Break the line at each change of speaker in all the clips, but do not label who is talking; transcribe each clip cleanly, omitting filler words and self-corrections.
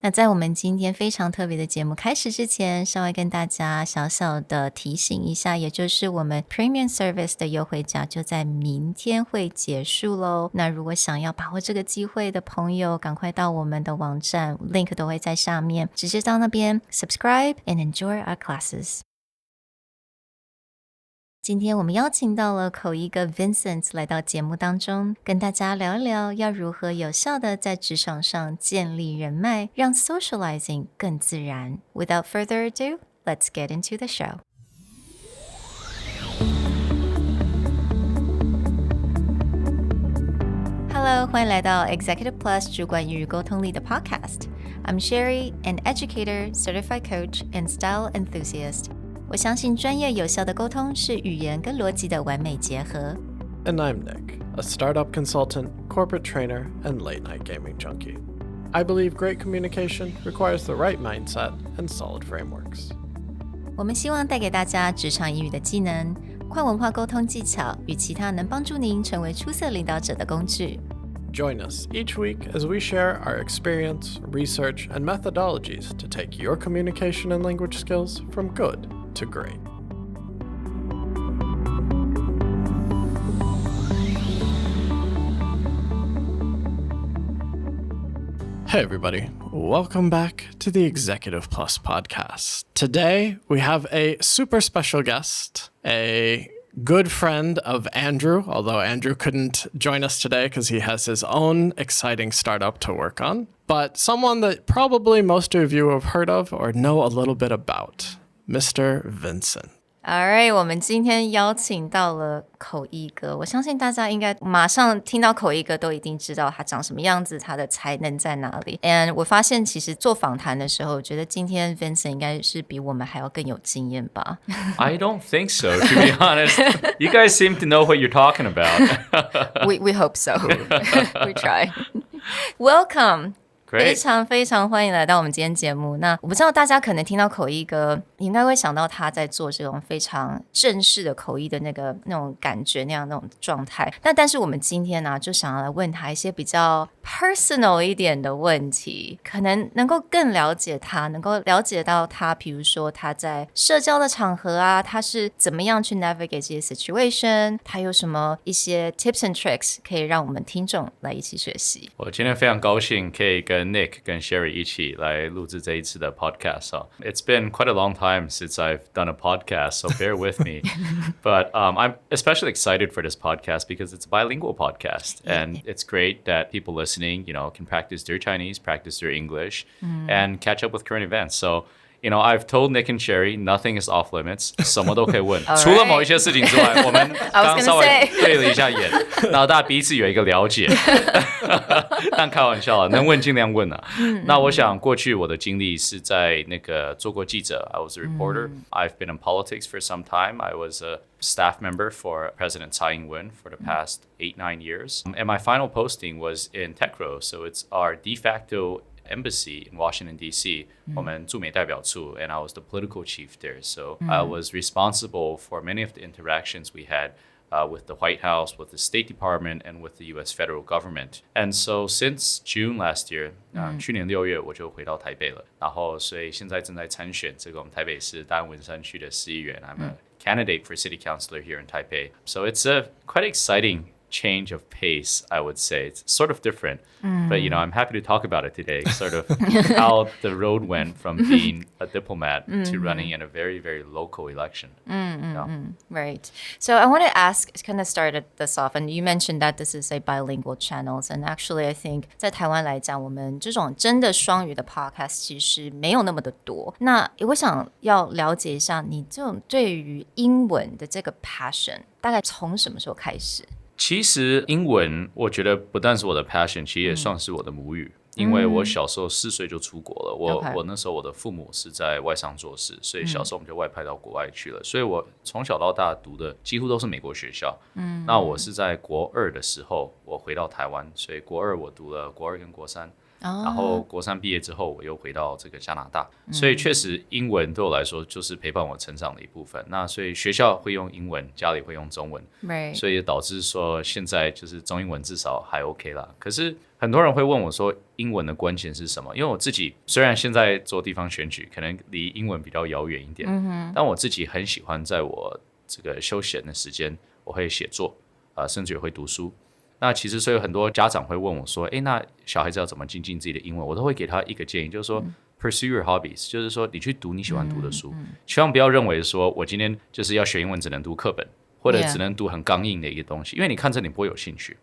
那在我们今天非常特别的节目开始之前，稍微跟大家小小的提醒一下，也就是我们 Premium Service 的优惠价就在明天会结束咯。那如果想要把握这个机会的朋友，赶快到我们的网站 link 都会在下面，直接到那边 subscribe and enjoy our classes。今天我们邀请到了口译哥 Vincent 来到节目当中，跟大家聊一聊要如何有效的在职场上建立人脉，让 socializing 更自然。Without further ado, let's get into the show. Hello, 欢迎来到 Executive Plus 主管与沟通力的 Podcast. I'm Sherry, an educator, certified coach, and style enthusiast.我相信专业有效的沟通是语言跟逻辑的完美结合。
And I'm Nick, a startup consultant, corporate trainer, and late-night gaming junkie. I believe great communication requires the right mindset and solid frameworks.
我们希望带给大家职场英语的技能、跨文化沟通技巧与其他能帮助您成为出色领导者的工具。
Join us each week as we share our experience, research, and methodologies to take your communication and language skills from good to great. Hey everybody, welcome back to the Executive Plus podcast. Today we have a super special guest, a good friend of Andrew, although Andrew couldn't join us today because he has his own exciting startup to work on, but someone that probably most of you have heard of or know a little bit about.Mr. Vincent.
All right, 我们今天邀请到了口译哥，我相信大家应该马上听到口译哥都一定知道他长什么样子，他的才能在哪里。And 我发现其实做访谈的时候，我觉得今天 Vincent 应该是比我们还要更有经验吧。
I don't think so, to be honest. You guys seem to know what you're talking about.
we hope so. We try. Welcome.非常非常欢迎来到我们今天节目。那我不知道大家可能听到口译哥，你应该会想到他在做这种非常正式的口译的那种感觉，那种状态。但是我们今天呢，就想要来问他一些比较 personal 一点的问题，可能能够更了解他，能够了解到他，比如说他在社交的场合啊，他是怎么样去 navigate 这些 situation， 他有什么一些 tips and tricks 可以让我们听众来一起学习。
我今天非常高兴可以跟Nick 跟 Sherry 一起来录制这一次的 podcast. It's been quite a long time since I've done a podcast, so bear with me. But I'm especially excited for this podcast because it's a bilingual podcast. And it's great that people listening, can practice their Chinese, practice their English, and catch up with current events. So,You know, I've told Nick and Sherry nothing is off limits. 什么都可以问，除了某一些事情之外，我们刚稍微对了一下眼，然后大家彼此有一个了解。但开玩笑了，能问尽量问啊。那我想过去我的经历是在那个做过记者 I was a reporter. I've been in politics for some time. I was a staff member for President Tsai Ing-wen for the past 8-9 years. And my final posting was in TechRo, so it's our de facto embassy in Washington D.C. 我们驻美代表处 and I was the political chief there. So I was responsible for many of the interactions we had with the White House, with the State Department, and with the U.S. federal government. And so since June last year, 去年6月我就回到台北了。然后所以现在正在参选这个我们台北市大安文山区的市议员。I'm a candidate for city councilor here in Taipei. So it's a quite exciting change of pace, I would say. It's sort of different, but I'm happy to talk about it today, sort of how the road went from being a diplomat to running in a very, very local election.
Right. So I want to ask, kind of started this off, and you mentioned that this is a bilingual channel, and actually I think 在台湾来讲，我们这种真的双语的 podcast 其实没有那么的多。那我想要了解一下你这种对于英文的这个 passion， 大概从什么时候开始？
其实英文我觉得不但是我的 passion， 其实也算是我的母语。因为我小时候4岁就出国了，我那时候我的父母是在外商做事，所以小时候我们就外派到国外去了，所以我从小到大读的几乎都是美国学校。那我是在国2的时候我回到台湾，所以国2我读了国2跟国3。然后国3毕业之后我又回到这个加拿大，所以确实英文对我来说就是陪伴我成长的一部分。那所以学校会用英文，家里会用中文，所以也导致说现在就是中英文至少还 OK 啦。可是很多人会问我说英文的关键是什么？因为我自己虽然现在做地方选举，可能离英文比较遥远一点，但我自己很喜欢在我这个休闲的时间，我会写作，甚至也会读书。那其实所以很多家长会问我说，那小孩子要怎么精进自己的英文？我都会给他一个建议，就是说pursue your hobbies， 就是说你去读你喜欢读的书，千万不要认为说我今天就是要学英文只能读课本。或者只能读很刚硬的一个东西，因为你看这你不会有兴趣，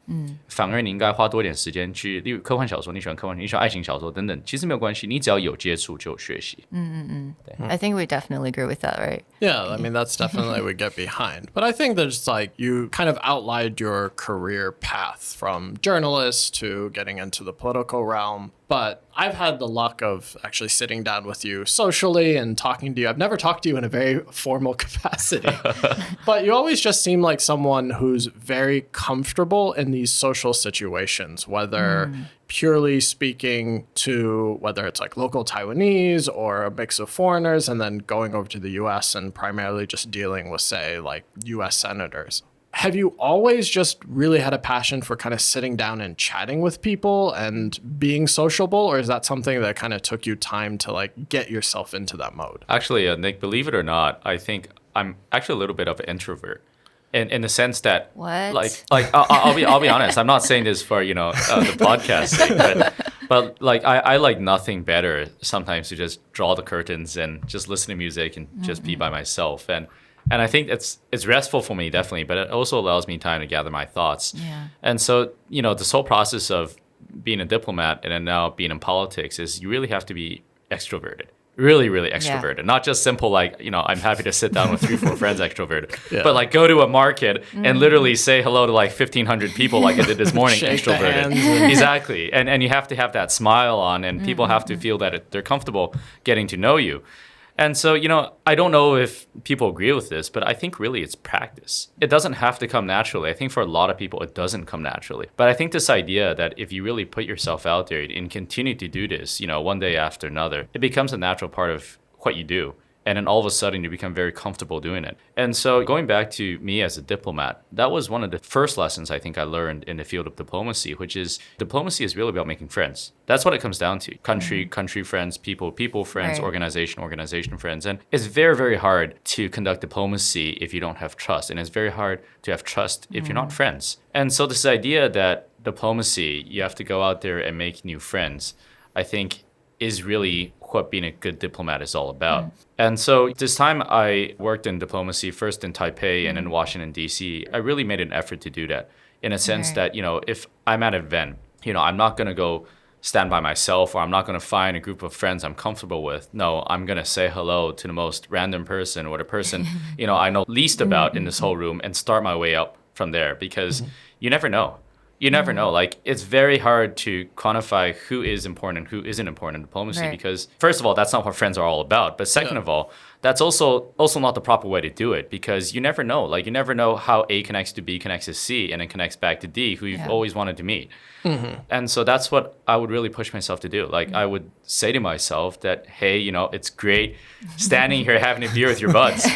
反而你应该花多一点时间去，例如科幻小说，你喜欢科幻，你喜欢爱情小说等等，其实没有关系，你只要有接触就有学习。
I think we definitely agree with that, right?
Yeah, I mean, that's definitely we get behind. But I think there's like, you kind of outlined your career path from journalist to getting into the political realm. But I've had the luck of actually sitting down with you socially and talking to you. I've never talked to you in a very formal capacity. But you always just seem like someone who's very comfortable in these social situations, whether purely speaking to whether it's like local Taiwanese or a mix of foreigners, and then going over to the US and primarily just dealing with, say, like US senators. Have you always just really had a passion for kind of sitting down and chatting with people and being sociable, or is that something that kind of took you time to like get yourself into that mode?
Actually, Nick, believe it or not, I think I'm actually a little bit of an introvert. In the sense that, I'll be honest. I'm not saying this for the podcast sake, but like I like nothing better sometimes to just draw the curtains and just listen to music and just be by myself. And I think it's restful for me, definitely, but it also allows me time to gather my thoughts.
Yeah. And
so this whole process of being a diplomat and then now being in politics is you really have to be extroverted. Really, really extroverted. Not just simple like, I'm happy to sit down with 3-4 friends extroverted. But like go to a market and literally say hello to like 1,500 people like I did this morning, extroverted. Exactly. And you have to have that smile on and people have to feel that they're comfortable getting to know you. And so, I don't know if people agree with this, but I think really it's practice. It doesn't have to come naturally. I think for a lot of people, it doesn't come naturally. But I think this idea that if you really put yourself out there and continue to do this, one day after another, it becomes a natural part of what you do. And then all of a sudden, you become very comfortable doing it. And so going back to me as a diplomat, that was one of the first lessons I think I learned in the field of diplomacy, which is diplomacy is really about making friends. That's what it comes down to. Country friends, people friends, right. Organization friends. And it's very, very hard to conduct diplomacy if you don't have trust. And it's very hard to have trust if you're not friends. And so this idea that diplomacy, you have to go out there and make new friends, I think is really what being a good diplomat is all about. And so this time I worked in diplomacy, first in Taipei and in Washington, D.C. I really made an effort to do that in a sense that, if I'm at an event, I'm not going to go stand by myself or I'm not going to find a group of friends I'm comfortable with. No, I'm going to say hello to the most random person or the person, I know least about in this whole room and start my way up from there because you never know. You never know. Like, it's very hard to quantify who is important and who isn't important in diplomacy because, first of all, that's not what friends are all about. But second of all, that's also not the proper way to do it because you never know. Like, you never know how A connects to B, connects to C, and then connects back to D, who you've always wanted to meet. And so that's what I would really push myself to do. Like, I would say to myself that, hey, it's great standing here having a beer with your buds,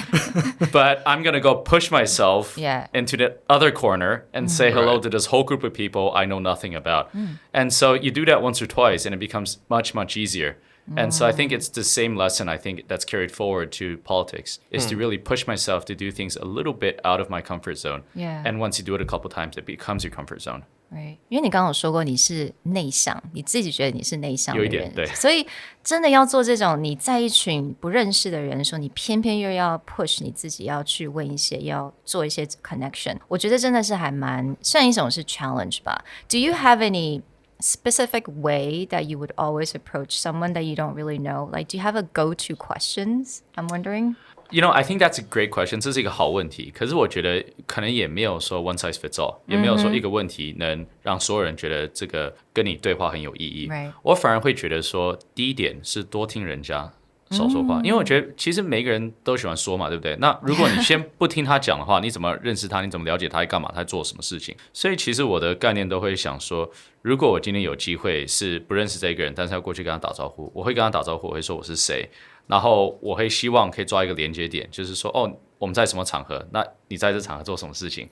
but I'm going to go push myself into the other corner and say hello to this whole group of people I know nothing about. And so you do that once or twice and it becomes much, much easier. And so I think it's the same lesson I think that's carried forward to politics is to really push myself to do things a little bit out of my comfort zone. And once you do it a couple times, it becomes your comfort zone.
Right. 因为你刚刚有说过你是内向，你自己觉得你是内向的人，
有一点，对。
所以真的要做这种你在一群不认识的人的时候，你偏偏又要 push 你自己要去问一些，要做一些 connection， 我觉得真的是还蛮算一种是 challenge 吧。Do you have any specific way that you would always approach someone that you don't really know? Like, do you have a go-to questions? I'm wondering.
I think that's a great question. 这是一个好问题。可是我觉得可能也没有说 one size fits all， 也没有说一个问题能让所有人觉得这个跟你对话很有意义。我反而会觉得说，第一点是多听人家少说话，因为我觉得其实每个人都喜欢说嘛，对不对？那如果你先不听他讲的话，你怎么认识他？你怎么了解他在干嘛？他在做什么事情？所以其实我的概念都会想说，如果我今天有机会是不认识这个人，但是要过去跟他打招呼，我会跟他打招呼，我会说我是谁，然后我会希望可以抓一个连接点，就是说我们在什么场合？那你在这场合做什么事情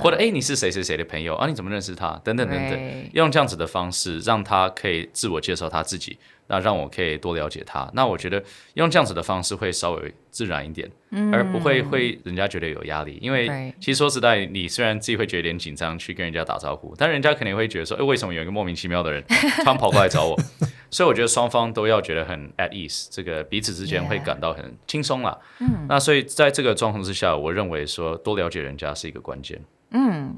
或者你是谁谁谁的朋友啊？你怎么认识他？等等等等，用这样子的方式让他可以自我介绍他自己，那让我可以多了解他。那我觉得用这样子的方式会稍微自然一点，而不会人家觉得有压力。因为其实说实在，你虽然自己会觉得有点紧张去跟人家打招呼，但人家肯定会觉得说，为什么有一个莫名其妙的人突然跑过来找我？所以我觉得双方都要觉得很 at ease， 这个彼此之间会感到很轻松啦。那所以在这个状况之下，我认为说多了解人家是一个关键。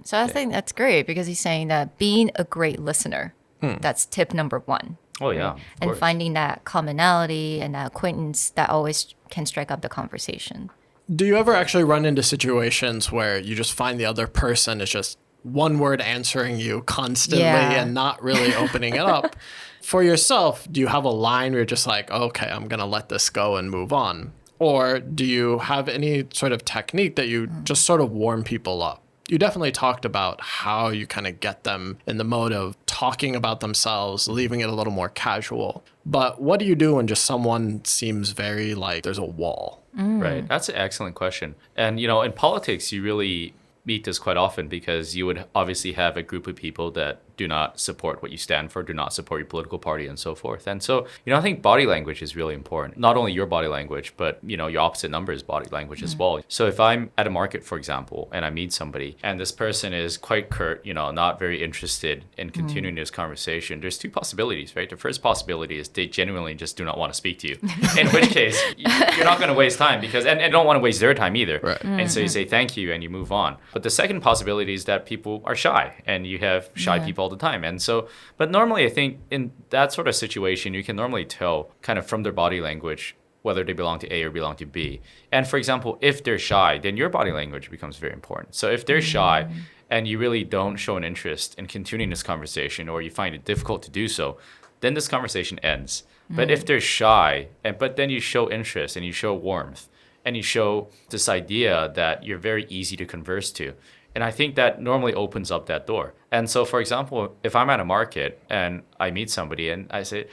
So I think that's great because he's saying that being a great listener, that's tip number one.
Oh yeah,
and finding that commonality and that acquaintance that always can strike up the conversation.
Do you ever actually run into situations where you just find the other person is just one word answering you constantly and not really opening it up? For yourself, do you have a line where you're just like, okay, I'm going to let this go and move on? Or do you have any sort of technique that you just sort of warm people up? You definitely talked about how you kind of get them in the mode of talking about themselves, leaving it a little more casual. But what do you do when just someone seems very like there's a wall?
Right. That's an excellent question. And, in politics, you really meet this quite often because you would obviously have a group of people that do not support what you stand for, do not support your political party, and so forth. And so, I think body language is really important. Not only your body language, but, your opposite number's body language as well. So if I'm at a market, for example, and I meet somebody, and this person is quite curt, not very interested in continuing this conversation, there's two possibilities, right? The first possibility is they genuinely just do not want to speak to you. In which case, you're not going to waste time because, and don't want to waste their time either.
Right.
And so you say thank you and you move on. But the second possibility is that people are shy and you have shy people all the time. And so, but normally I think in that sort of situation, you can normally tell kind of from their body language whether they belong to A or belong to B. And for example, if they're shy, then your body language becomes very important. So if they're shy and you really don't show an interest in continuing this conversation or you find it difficult to do so, then this conversation ends. But if they're shy, but then you show interest and you show warmth and you show this idea that you're very easy to converse to, and I think that normally opens up that door. And so, for example, if I'm at a market and I meet somebody and I say,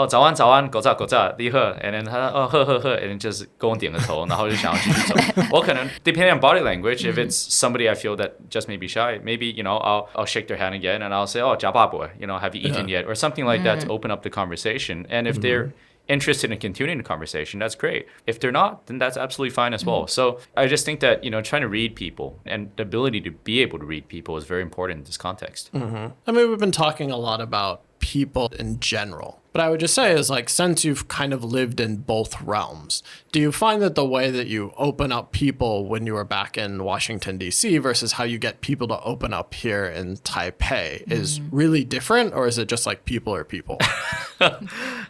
早安早安，狗仔狗仔，你好 ，and then 他呵， and then 就是跟我点个头，然后就想要继续走。我可能 depending on body language, if it's somebody I feel that just may be shy, maybe I'll shake their hand again and I'll say, 假爸爸 have you eaten yet, or something like that to open up the conversation. And if they're interested in continuing the conversation, that's great. If they're not, then that's absolutely fine as well. So I just think that, trying to read people and the ability to be able to read people is very important in this context.
I mean, we've been talking a lot about people in general. But I would just say is like, since you've kind of lived in both realms, do you find that the way that you open up people when you were back in Washington, D.C. versus how you get people to open up here in Taipei is really different? Or is it just like people are people?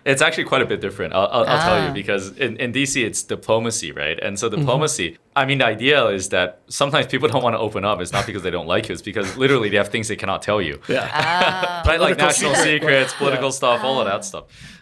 It's actually quite a bit different. I'll tell you, because in DC, it's diplomacy, right? And so diplomacy, I mean, the idea is that sometimes people don't want to open up. It's not because they don't like you. It's because literally they have things they cannot tell you.
Yeah.
Right? Like national secrets, political stuff, all of that stuff.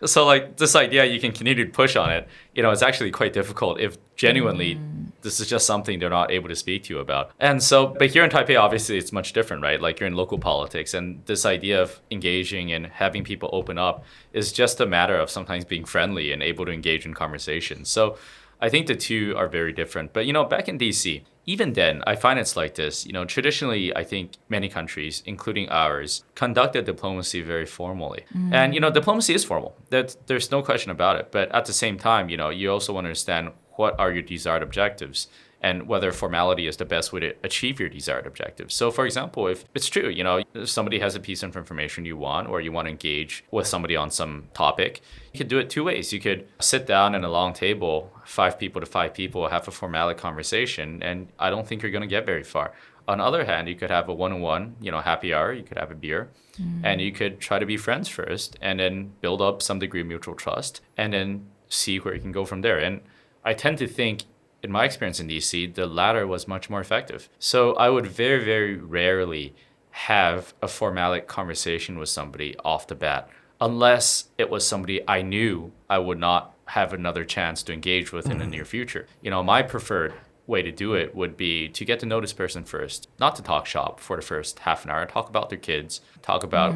So like this idea, you can continue to push on it. It's actually quite difficult if genuinely this is just something they're not able to speak to you about. And so, but here in Taipei, obviously it's much different, right? Like you're in local politics, and this idea of engaging and having people open up is just a matter of sometimes being friendly and able to engage in conversations. So I think the two are very different. But, back in DC, even then, I find it's like this. Traditionally, I think many countries, including ours, conducted diplomacy very formally. And, diplomacy is formal. There's no question about it. But at the same time, you also want to understand what are your desired objectives and whether formality is the best way to achieve your desired objectives. So, for example, if it's true, if somebody has a piece of information you want, or you want to engage with somebody on some topic, you could do it two ways. You could sit down at a long table, 5 people to 5 people, have a formalic conversation, and I don't think you're going to get very far. On the other hand, you could have a one-on-one, happy hour, you could have a beer, and you could try to be friends first, and then build up some degree of mutual trust, and then see where you can go from there. And I tend to think, in my experience in DC, the latter was much more effective. So I would very, very rarely have a formalic conversation with somebody off the bat, unless it was somebody I knew I would not have another chance to engage with in the near future. My preferred way to do it would be to get to know this person first, not to talk shop for the first half an hour, talk about their kids, talk about,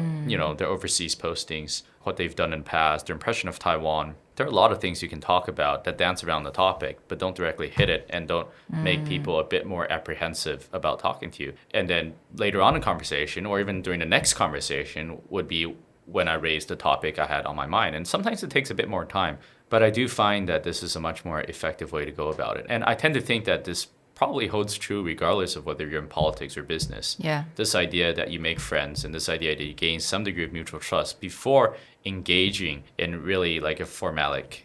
their overseas postings, what they've done in the past, their impression of Taiwan. There are a lot of things you can talk about that dance around the topic, but don't directly hit it and don't make people a bit more apprehensive about talking to you. And then later on in conversation, or even during the next conversation, would be when I raise the topic I had on my mind. And sometimes it takes a bit more time, but I do find that this is a much more effective way to go about it. And I tend to think that this probably holds true regardless of whether you're in politics or business.
Yeah.
This idea that you make friends and this idea that you gain some degree of mutual trust before engaging in really like a formalic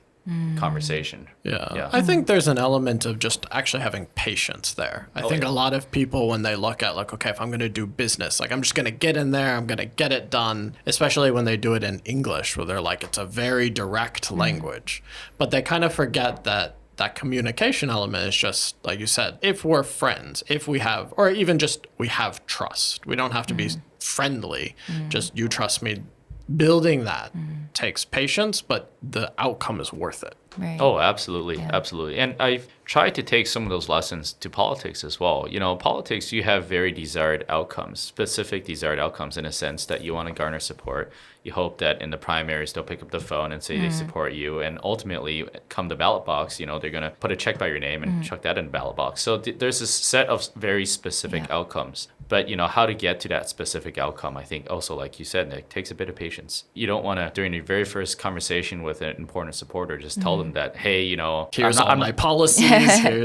conversation.
Yeah. I think there's an element of just actually having patience there. I think a lot of people, when they look at like, okay, if I'm going to do business, like I'm just going to get in there, I'm going to get it done, especially when they do it in English, where they're like, it's a very direct language. But they kind of forget that communication element is just, like you said, if we're friends, if we have, or even just we have trust. We don't have to be friendly, just you trust me. Building that takes patience, but the outcome is worth it.
Right.
Oh, absolutely. Yeah. Absolutely. And I've tried to take some of those lessons to politics as well. Politics, you have very desired outcomes, specific desired outcomes in a sense that you want to garner support. You hope that in the primaries, they'll pick up the phone and say they support you. And ultimately, come the ballot box, they're going to put a check by your name and chuck that in the ballot box. So there's a set of very specific outcomes. But, how to get to that specific outcome, I think also, like you said, Nick, takes a bit of patience. You don't want to, during your very first conversation with an important supporter, just tell them that, hey,
here's all my policies.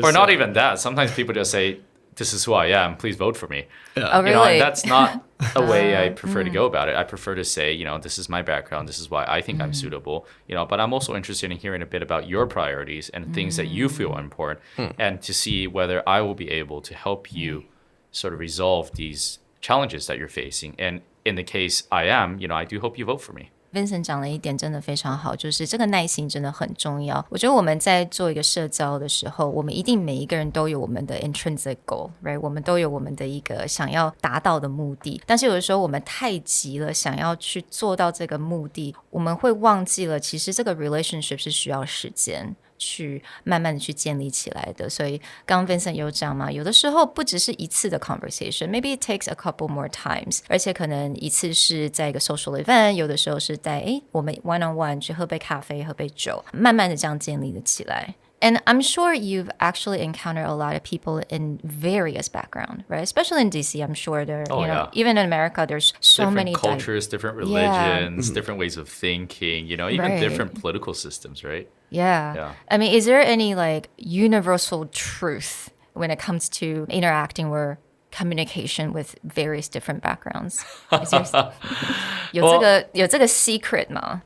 Or not even that. Sometimes people just say, this is who I am, please vote for me.
Yeah. Oh, really?
And that's not a way I prefer to go about it. I prefer to say, this is my background, this is why I think I'm suitable, but I'm also interested in hearing a bit about your priorities and things that you feel are important, and to see whether I will be able to help you sort of resolve these challenges that you're facing. And in the case I am, I do hope you vote for me.
Vincent 讲了一点真的非常好，就是这个耐心真的很重要。我觉得我们在做一个社交的时候，我们一定每一个人都有我们的 intrinsic goal， right？ 我们都有我们的一个想要达到的目的。但是有的时候我们太急了，想要去做到这个目的，我们会忘记了，其实这个 relationship 是需要时间。去慢慢的去建立起来的，所以刚刚 Vincent 有讲嘛，有的时候不只是一次的 conversation， maybe it takes a couple more times， 而且可能一次是在一个 social event， 有的时候是在我们 one on one 去喝杯咖啡喝杯酒，慢慢的这样建立了起来。And I'm sure you've actually encountered a lot of people in various backgrounds, right? Especially in D.C., I'm sure there, even in America, there's so
different
many
cultures, different religions, different ways of thinking, even different political systems, right?
Yeah. I mean, is there any like universal truth when it comes to interacting or communication with various different backgrounds? 有这个 secret 吗？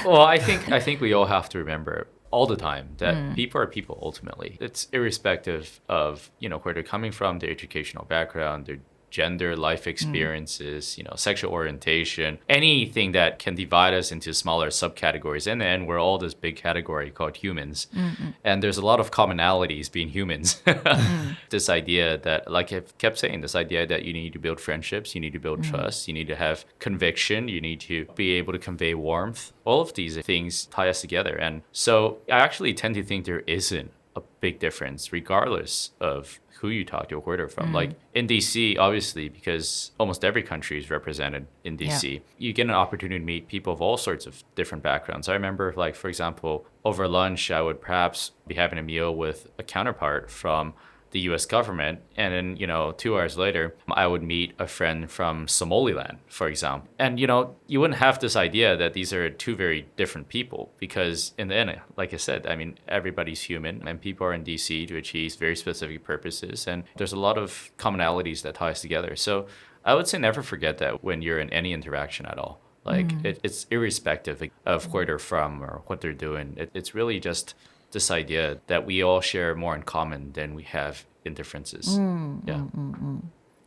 Well, I think we all have to remember all the time that people are people ultimately. It's irrespective of, where they're coming from, their educational background, their gender, life experiences, sexual orientation, anything that can divide us into smaller subcategories. In the end, we're all this big category called humans. And there's a lot of commonalities being humans. This idea that, like I kept saying, this idea that you need to build friendships, you need to build trust, you need to have conviction, you need to be able to convey warmth. All of these things tie us together. And so I actually tend to think there isn't a big difference regardless of who you talk to or where they're from. Like in DC, obviously, because almost every country is represented in DC, you get an opportunity to meet people of all sorts of different backgrounds. I remember, like, for example, over lunch, I would perhaps be having a meal with a counterpart from the US government. And then, 2 hours later, I would meet a friend from Somaliland, for example. And, you wouldn't have this idea that these are two very different people because in the end, like I said, I mean, everybody's human and people are in DC to achieve very specific purposes. And there's a lot of commonalities that tie us together. So I would say never forget that when you're in any interaction at all. Like it's irrespective of where they're from or what they're doing. It's really just this idea that we all share more in common than we have in differences.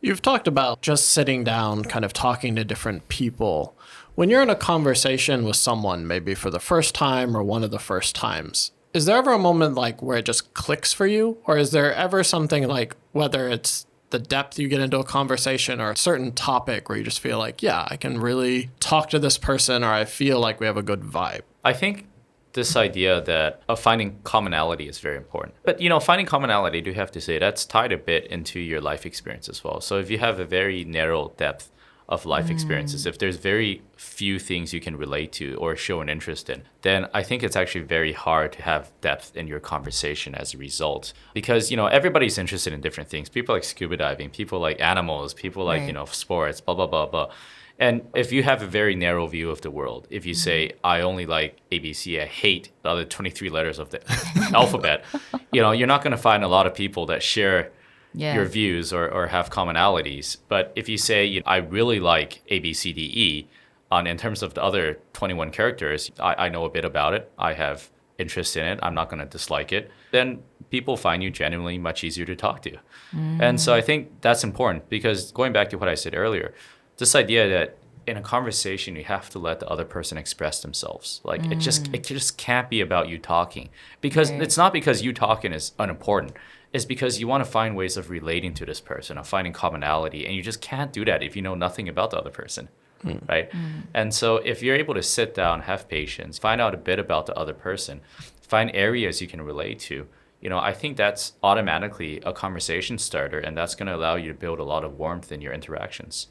You've talked about just sitting down, kind of talking to different people. When you're in a conversation with someone, maybe for the first time or one of the first times, is there ever a moment like where it just clicks for you? Or is there ever something like, whether it's the depth you get into a conversation or a certain topic where you just feel like, yeah, I can really talk to this person or I feel like we have a good vibe?
I think this idea that of finding commonality is very important. But, finding commonality, I do have to say, that's tied a bit into your life experience as well. So if you have a very narrow depth of life experiences, if there's very few things you can relate to or show an interest in, then I think it's actually very hard to have depth in your conversation as a result. Because, everybody's interested in different things. People like scuba diving, people like animals, people like, sports, blah, blah, blah, blah. And if you have a very narrow view of the world, if you say, I only like ABC, I hate the other 23 letters of the alphabet, you're not going to find a lot of people that share your views or have commonalities. But if you say, I really like ABCDE, in terms of the other 21 characters, I know a bit about it. I have interest in it. I'm not going to dislike it. Then people find you genuinely much easier to talk to. And so I think that's important because going back to what I said earlier, this idea that in a conversation, you have to let the other person express themselves. Like it just can't be about you talking because it's not because you talking is unimportant. It's because you want to find ways of relating to this person, of finding commonality. And you just can't do that if you know nothing about the other person, right? And so if you're able to sit down, have patience, find out a bit about the other person, find areas you can relate to, I think that's automatically a conversation starter. And that's going to allow you to build a lot of warmth in your interactions.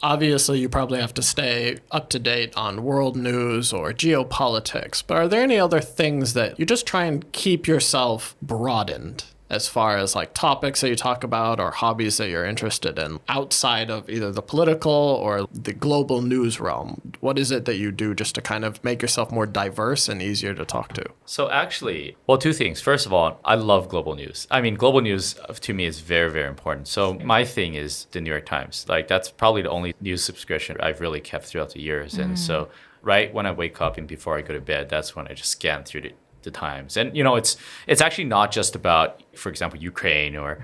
Obviously, you probably have to stay up to date on world news or geopolitics, but are there any other things that you just try and keep yourself broadened as far as like topics that you talk about or hobbies that you're interested in outside of either the political or the global news realm? What is it that you do just to kind of make yourself more diverse and easier to talk to?
So actually, two things. First of all, I love global news. I mean, global news to me is very, very important. So my thing is the New York Times. Like that's probably the only news subscription I've really kept throughout the years. And so right when I wake up and before I go to bed, that's when I just scan through the Times. And it's actually not just about, for example, Ukraine or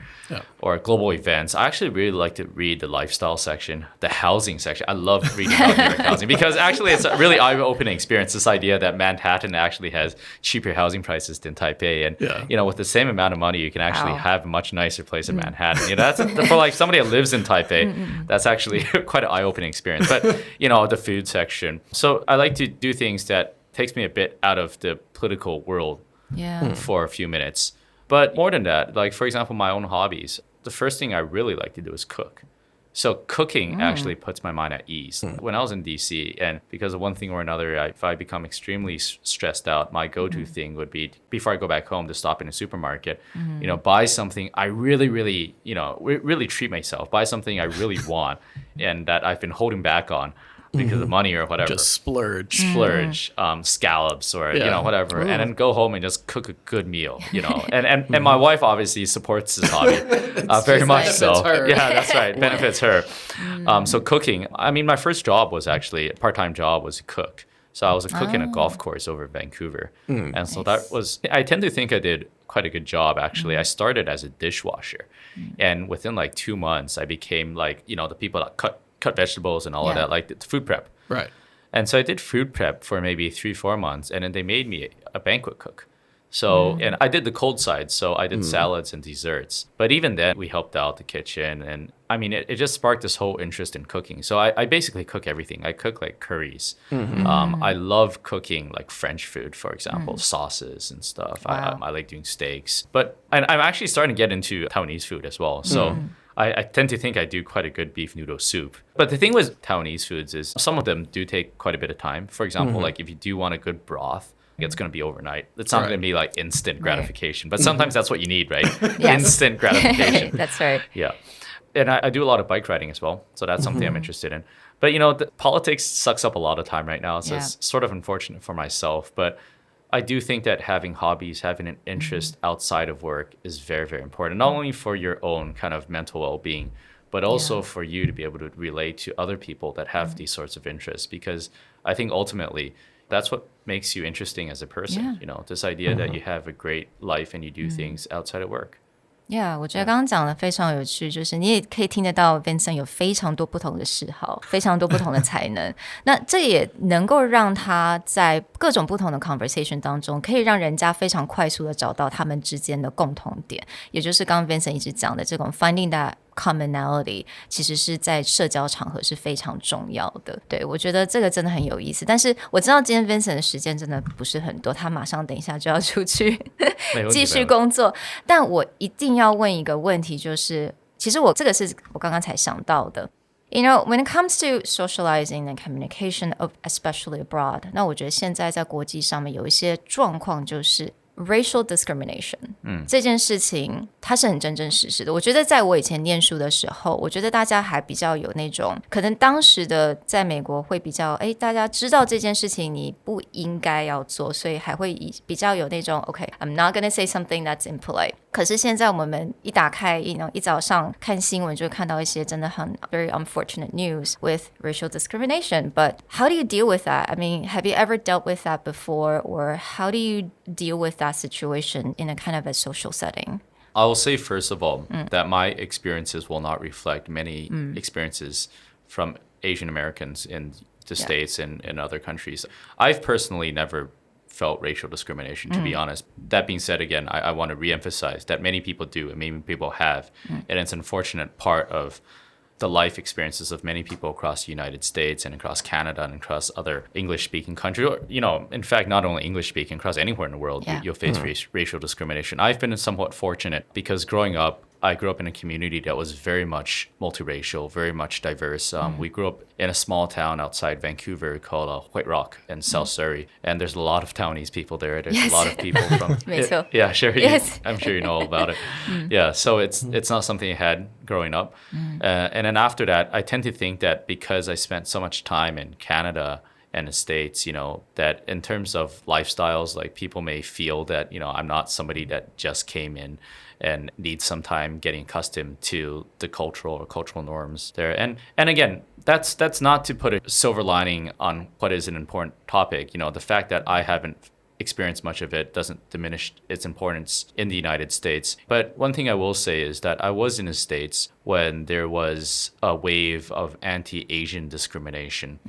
global events. I actually really like to read the lifestyle section, the housing section. I love reading about New York housing because actually it's a really eye-opening experience, this idea that Manhattan actually has cheaper housing prices than Taipei. And with the same amount of money, you can actually have a much nicer place in Manhattan. That's for like somebody that lives in Taipei, that's actually quite an eye-opening experience. But the food section. So I like to do things that takes me a bit out of the political world for a few minutes. But more than that, like, for example, my own hobbies, the first thing I really like to do is cook. So cooking actually puts my mind at ease. When I was in D.C., and because of one thing or another, if I become extremely stressed out, my go-to thing would be, before I go back home, to stop in a supermarket, buy something I really, really, really treat myself, buy something I really want and that I've been holding back on because of money or whatever.
Just splurge.
Scallops or, whatever. And then go home and just cook a good meal, And my wife obviously supports this hobby very much so.
Her.
Yeah, that's right. Benefits her. So cooking, I mean, my first job was actually, a part-time job was to cook. So I was a cook in a golf course over in Vancouver. And so that was, I tend to think I did quite a good job, actually. I started as a dishwasher. And within like 2 months, I became like, the people that cut vegetables and all of that, like the food prep.
Right.
And so I did food prep for maybe 3-4 months, and then they made me a banquet cook. So, and I did the cold side, so I did salads and desserts. But even then, we helped out the kitchen, and I mean, it just sparked this whole interest in cooking. So I basically cook everything. I cook like curries. I love cooking like French food, for example, sauces and stuff.
Wow.
I like doing steaks. But I'm actually starting to get into Taiwanese food as well. So I tend to think I do quite a good beef noodle soup. But the thing with Taiwanese foods is some of them do take quite a bit of time. For example, like if you do want a good broth, it's going to be overnight. It's not going to be like instant gratification. But sometimes that's what you need, right? Instant gratification.
That's right.
Yeah. And I do a lot of bike riding as well. So that's something I'm interested in. But, the politics sucks up a lot of time right now. So it's sort of unfortunate for myself. But I do think that having hobbies, having an interest outside of work is very, very important. Not only for your own kind of mental well-being, but also for you to be able to relate to other people that have these sorts of interests. Because I think ultimately that's what makes you interesting as a person. This idea that you have a great life and you do things outside of work.
Yeah， 我觉得刚刚讲的非常有趣，就是你也可以听得到 Vincent 有非常多不同的嗜好，非常多不同的才能。那这也能够让他在各种不同的 conversation 当中，可以让人家非常快速的找到他们之间的共同点，也就是刚刚 Vincent 一直讲的这种 finding that commonality 其实是在社交场合是非常重要的。对，我觉得这个真的很有意思。但是我知道今天 Vincent 的时间真的不是很多，他马上等一下就要出去继续工作。但我一定要问一个问题，就是其实这个是我刚刚才想到的。You know, when it comes to socializing and communication, especially abroad, 那我觉得现在在国际上面有一些状况就是racial discrimination 这件事情它是很真真实实的。我觉得在我以前念书的时候，我觉得大家还比较有那种可能当时的在美国会比较大家知道这件事情你不应该要做，所以还会比较有那种 OK I'm not gonna say something that's impolite。 可是现在我们一打开一早上看新闻就会看到一些真的很 very unfortunate news with racial discrimination. But how do you deal with that? I mean, have you ever dealt with that before, or how do you deal with that situation in a kind of a social setting?
I will say, first of all, that my experiences will not reflect many experiences from Asian Americans in the States and in other countries. I've personally never felt racial discrimination, to be honest. That being said, again, I want to reemphasize that many people do and many people have. And it's an unfortunate part of the life experiences of many people across the United States and across Canada and across other English-speaking countries. Or, in fact, not only English-speaking, across anywhere in the world, you'll face racial discrimination. I've been somewhat fortunate because growing up, I grew up in a community that was very much multiracial, very much diverse. We grew up in a small town outside Vancouver called White Rock in South Surrey. And there's a lot of Taiwanese people there. There's a lot of people from... Yeah, Sherry, yes. I'm sure you know all about it. Yeah, so it's not something I had growing up. And then after that, I tend to think that because I spent so much time in Canada and the States, that in terms of lifestyles, like people may feel that, I'm not somebody that just came in and needs some time getting accustomed to the cultural norms there. And again, that's not to put a silver lining on what is an important topic. The fact that I haven't experienced much of it doesn't diminish its importance in the United States. But one thing I will say is that I was in the States when there was a wave of anti-Asian discrimination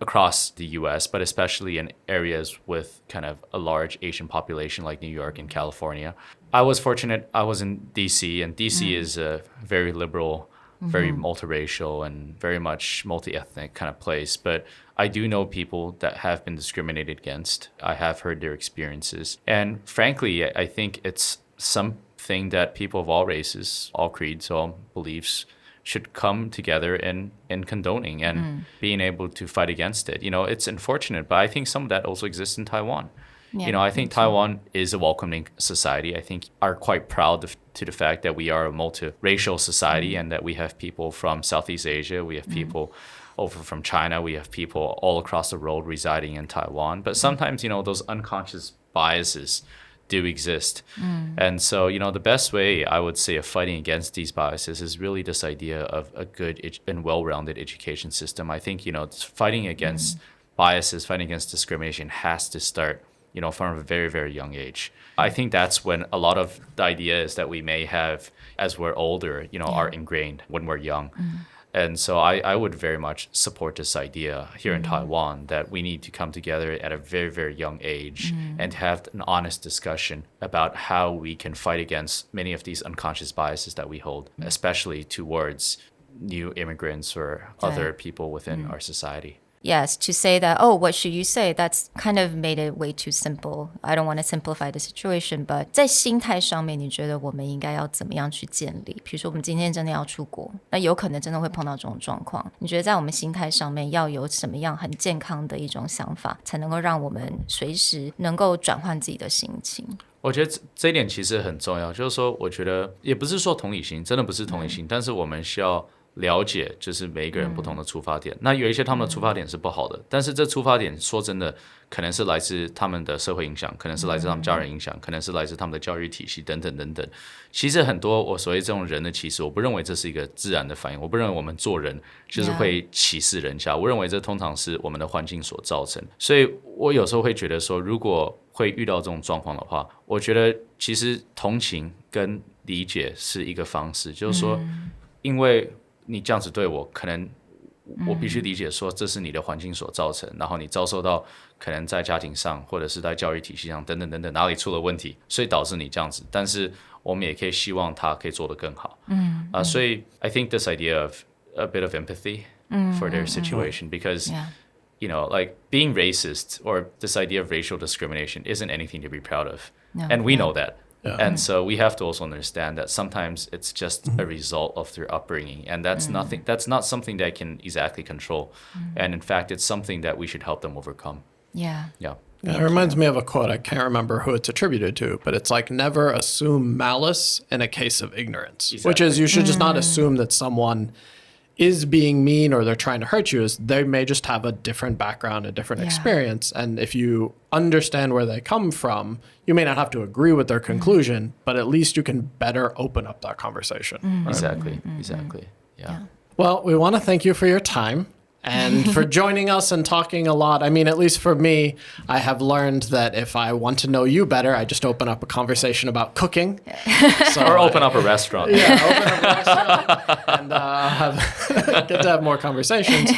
across the US, but especially in areas with kind of a large Asian population like New York and California. I was fortunate. I was in D.C., and D.C. is a very liberal, very multiracial, and very much multi-ethnic kind of place. But I do know people that have been discriminated against. I have heard their experiences. And frankly, I think it's something that people of all races, all creeds, all beliefs should come together in condoning and being able to fight against it. It's unfortunate, but I think some of that also exists in Taiwan. Yeah, I think Taiwan is a welcoming society. I think are quite proud to the fact that we are a multiracial society and that we have people from Southeast Asia, we have people over from China, we have people all across the world residing in Taiwan. But sometimes, those unconscious biases do exist. And so, the best way I would say of fighting against these biases is really this idea of a good and well-rounded education system. I think, fighting against biases, fighting against discrimination has to start from a very, very young age. I think that's when a lot of the ideas that we may have as we're older, are ingrained when we're young. And so I would very much support this idea here in Taiwan that we need to come together at a very, very young age and have an honest discussion about how we can fight against many of these unconscious biases that we hold, especially towards new immigrants or other people within our society.
Yes, to say that, what should you say? That's kind of made it way too simple. I don't want to simplify the situation, but 在心态上面，你觉得我们应该要怎么样去建立？比如说，我们今天真的要出国，那有可能真的会碰到这种状况。你觉得在我们心态上面要有什么样很健康的一种想法，才能够让我们随时能够转换自己的心情？
我觉得这一点其实很重要，就是说，我觉得也不是说同理心，真的不是同理心，但是我们需要了解就是每一个人不同的出发点，那有一些他们的出发点是不好的，但是这出发点说真的可能是来自他们的社会影响，可能是来自他们家人影响，可能是来自他们的教育体系等等等等。其实很多我所谓这种人的歧视，我不认为这是一个自然的反应，我不认为我们做人就是会歧视人家，我认为这通常是我们的环境所造成。所以我有时候会觉得说，如果会遇到这种状况的话，我觉得其实同情跟理解是一个方式，就是说因为你这样子对我，可能我必须理解说这是你的环境所造成，然后你遭受到可能在家庭上或者是在教育体系上等等等等哪里出了问题，所以导致你这样子，但是我们也可以希望他可以做得更好。所以 I think this idea of a bit of empathy for their situation because you know, like being racist or this idea of racial discrimination isn't anything to be proud of. And we know that. And so we have to also understand that sometimes it's just a result of their upbringing. And that's that's not something that I can exactly control. And in fact, it's something that we should help them overcome.
Yeah.
It reminds me of a quote. I can't remember who it's attributed to, but it's like never assume malice in a case of ignorance, which is you should just not assume that someone is being mean or they're trying to hurt you. Is they may just have a different background, a different experience. And if you understand where they come from, you may not have to agree with their conclusion, but at least you can better open up that conversation.
Exactly. Yeah.
Well, we want to thank you for your time and for joining us and talking a lot. I mean, at least for me, I have learned that if I want to know you better, I just open up a conversation about cooking.
Or open up a restaurant.
Yeah, open up a restaurant and get to have more conversations.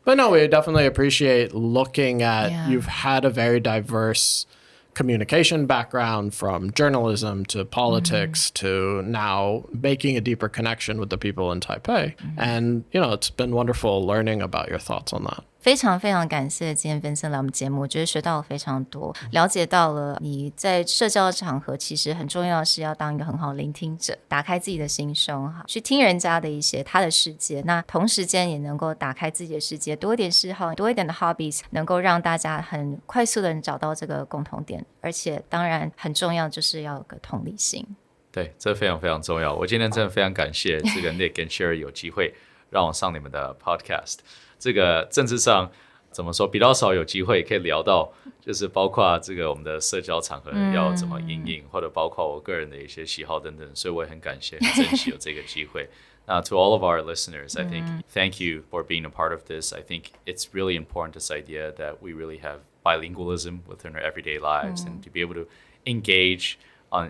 But no, we definitely appreciate looking at, you've had a very diverse communication background from journalism to politics to now making a deeper connection with the people in Taipei. And, you know, it's been wonderful learning about your thoughts on that.
非常非常感谢今天分享来我们节目，我觉得学到了非常多，了解到了你在社交场合其实很重要的是要当一个很好的聆听者，打开自己的心胸，去听人家的一些他的世界，那同时间也能够打开自己的世界，多一点嗜好，多一点的 hobbies， 能够让大家很快速的找到这个共同点，而且当然很重要就是要有个同理心。
对，这非常非常重要。我今天真的非常感谢这个 Nick 跟 Sherry 有机会让我上你们的 podcast。这个政治上怎么说比较少有机会可以聊到，就是包括这个我们的社交场合要怎么因应，或者包括我个人的一些喜好等等，所以我也很感谢、很珍惜有这个机会。To all of our listeners, I think thank you for being a part of this. I think it's really important, this idea that we really have bilingualism within our everyday lives and to be able to engage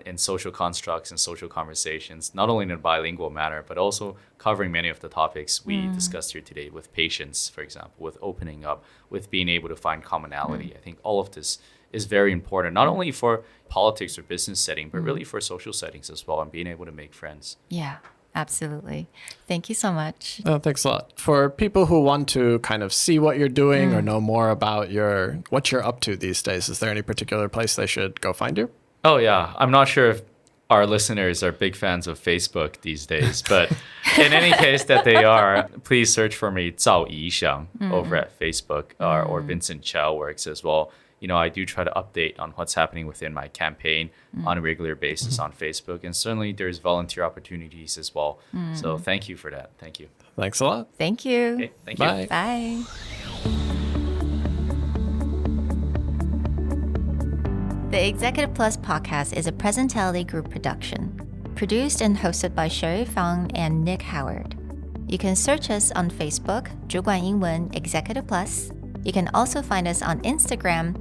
in social constructs and social conversations, not only in a bilingual manner, but also covering many of the topics we discussed here today with patience, for example, with opening up, with being able to find commonality. I think all of this is very important, not only for politics or business setting, but really for social settings as well, and being able to make friends.
Yeah. Absolutely. Thank you so much.
Thanks a lot. For people who want to kind of see what you're doing or know more about what you're up to these days, is there any particular place they should go find you?
Oh, yeah. I'm not sure if our listeners are big fans of Facebook these days, but in any case that they are, please search for me, Zhao Yixiang, over at Facebook, or Vincent Chow works as well. You know, I do try to update on what's happening within my campaign on a regular basis on Facebook. And certainly there's volunteer opportunities as well. So thank you for that. Thank you.
Thanks a lot.
Thank you.
Okay, thank you.
Bye.
Bye. The Executive Plus podcast is a Presentality Group production, produced and hosted by Sherry Fang and Nick Howard. You can search us on Facebook, 主管英文 Executive Plus. You can also find us on Instagram,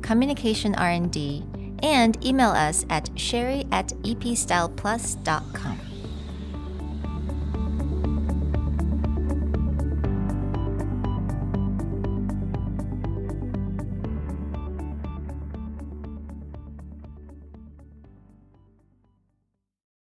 Communication R&D, and email us at sherry@epstyleplus.com.